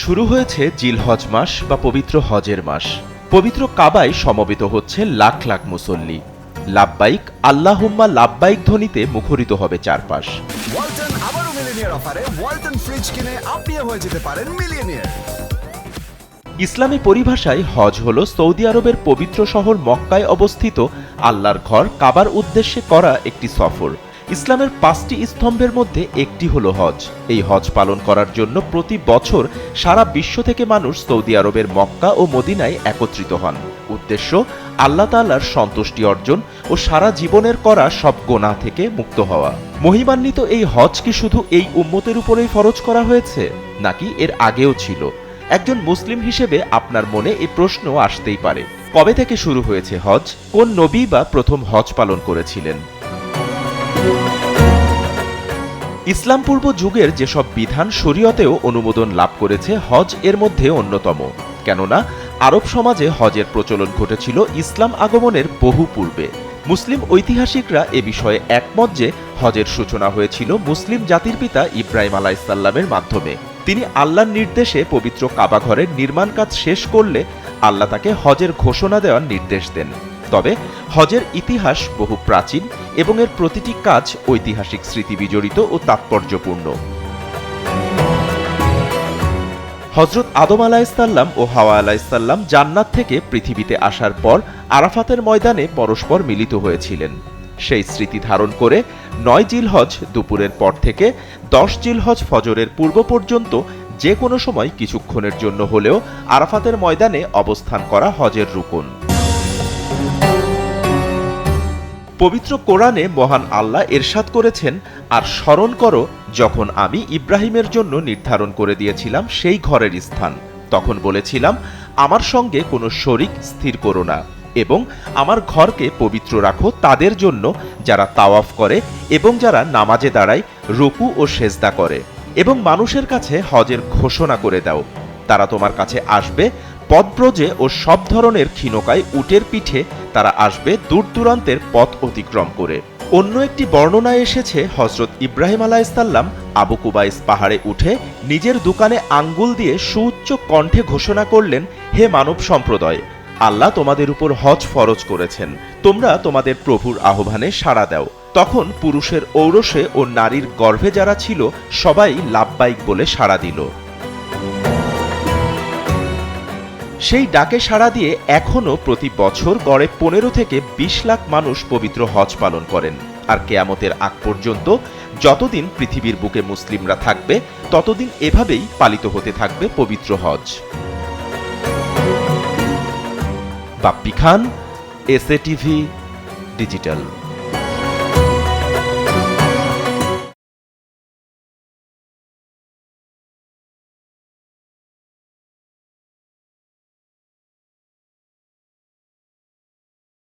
শুরু হয়েছে জিলহজ মাস বা পবিত্র হজের মাস। পবিত্র কাবায় সমবেত হচ্ছে লাখ লাখ মুসল্লি। লাব্বাইক আল্লাহুম্মা লাব্বাইক ধ্বনিতে মুখরিত হবে চারপাশ। ওয়ালটন আবারও মিলিয়নিয়ার অফারে ওয়ালটন ফ্রিজ কিনে আপনিও হয়ে যেতে পারেন মিলিয়নিয়ার। ইসলামী পরিভাষায় হজ হল সৌদি আরবের পবিত্র শহর মক্কায় অবস্থিত আল্লাহর ঘর কাবার উদ্দেশ্যে করা একটি সফর। ইসলামের 5টি স্তম্ভের মধ্যে একটি হলো হজ। এই হজ পালন করার জন্য প্রতি বছর সারা বিশ্ব থেকে মানুষ সৌদি আরবের মক্কা ও মদিনায় একত্রিত হন। উদ্দেশ্য আল্লাহ তাআলার সন্তুষ্টি অর্জন ও সারা জীবনের করা সব গোনাহ থেকে মুক্ত হওয়া। মহিমান্বিত এই হজ কি শুধু এই উম্মতের উপরেই ফরজ করা হয়েছে, নাকি এর আগেও ছিল? একজন মুসলিম হিসেবে আপনার মনে এই প্রশ্ন আসতেই পারে, কবে থেকে শুরু হয়েছে হজ? কোন নবী বা প্রথম হজ পালন করেছিলেন? ইসলাম পূর্ব যুগের যেসব বিধান শরীয়তেও অনুমোদন লাভ করেছে, হজ এর মধ্যে অন্যতম। কেননা আরব সমাজে হজের প্রচলন ঘটেছিল ইসলাম আগমনের বহু পূর্বে। মুসলিম ঐতিহাসিকরা এ বিষয়ে একমত যে হজের সূচনা হয়েছিল মুসলিম জাতির পিতা ইব্রাহিম আলাইহিসসালামের মাধ্যমে। তিনি আল্লাহর নির্দেশে পবিত্র কাবা ঘরের নির্মাণ কাজ শেষ করলে আল্লাহ তাকে হজের ঘোষণা দেওয়ার নির্দেশ দেন। তবে হজের ইতিহাস বহু প্রাচীন এবং এর প্রতিটি কাজ ঐতিহাসিক স্মৃতি বিজড়িত ও তাৎপর্যপূর্ণ। হযরত আদম আলাইহিসসালাম ও হাওয়া আলাইহিসসালাম জান্নাত থেকে পৃথিবীতে আসার পর আরাফাতের ময়দানে পরস্পর মিলিত হয়েছিলেন। সেই স্মৃতি ধারণ করে 9 জিলহজ দুপুরের পর থেকে 10 জিলহজ ফজরের পূর্ব পর্যন্ত যে কোনো সময় কিছুক্ষণের জন্য হলেও আরাফাতের ময়দানে অবস্থান করা হজের রুকন। পবিত্র কোরআনে মহান আল্লাহ ইরশাদ করেছেন, আর স্মরণ করো যখন আমি ইব্রাহিমের জন্য নির্ধারণ করে দিয়েছিলাম সেই ঘরের স্থান। তখন বলেছিলাম, আমার সঙ্গে কোনো শরিক স্থির করো না এবং আমার ঘরকে পবিত্র রাখো তাদের জন্য যারা তাওয়াফ করে এবং যারা নামাজে দাঁড়ায়, রুকু ও সেজদা করে, এবং মানুষের কাছে হজের ঘোষণা করে দাও। তারা তোমার কাছে আসবে পদব্রজে ও সব ধরনের ক্ষীণকায় উটের পিঠে তারা আসবে দূর দূরান্তের পথ অতিক্রম করে। অন্য একটি বর্ণনায় এসেছে, হযরত ইব্রাহিম আলাইহিসসালাম আবু কুবাইস পাহাড়ে উঠে নিজের দোকানে আঙ্গুল দিয়ে সুউচ্চ কণ্ঠে ঘোষণা করলেন, হে মানব সম্প্রদায়, আল্লাহ তোমাদের উপর হজ ফরজ করেছেন, তোমরা তোমাদের প্রভুর আহ্বানে সাড়া দাও। তখন পুরুষের ঔরসে ও নারীর গর্ভে যারা ছিল সবাই লাব্বাইক বলে সাড়া দিল। সেই ডাকে সাড়া দিয়ে এখনও প্রতি বছর গড়ে 15 থেকে 20 লাখ মানুষ পবিত্র হজ পালন করেন। আর কিয়ামতের আগ পর্যন্ত যতদিন পৃথিবীর বুকে মুসলিমরা থাকবে ততদিন এভাবেই পালিত হতে থাকবে পবিত্র হজ। বাপ্পি খান, এসএ টিভি ডিজিটাল।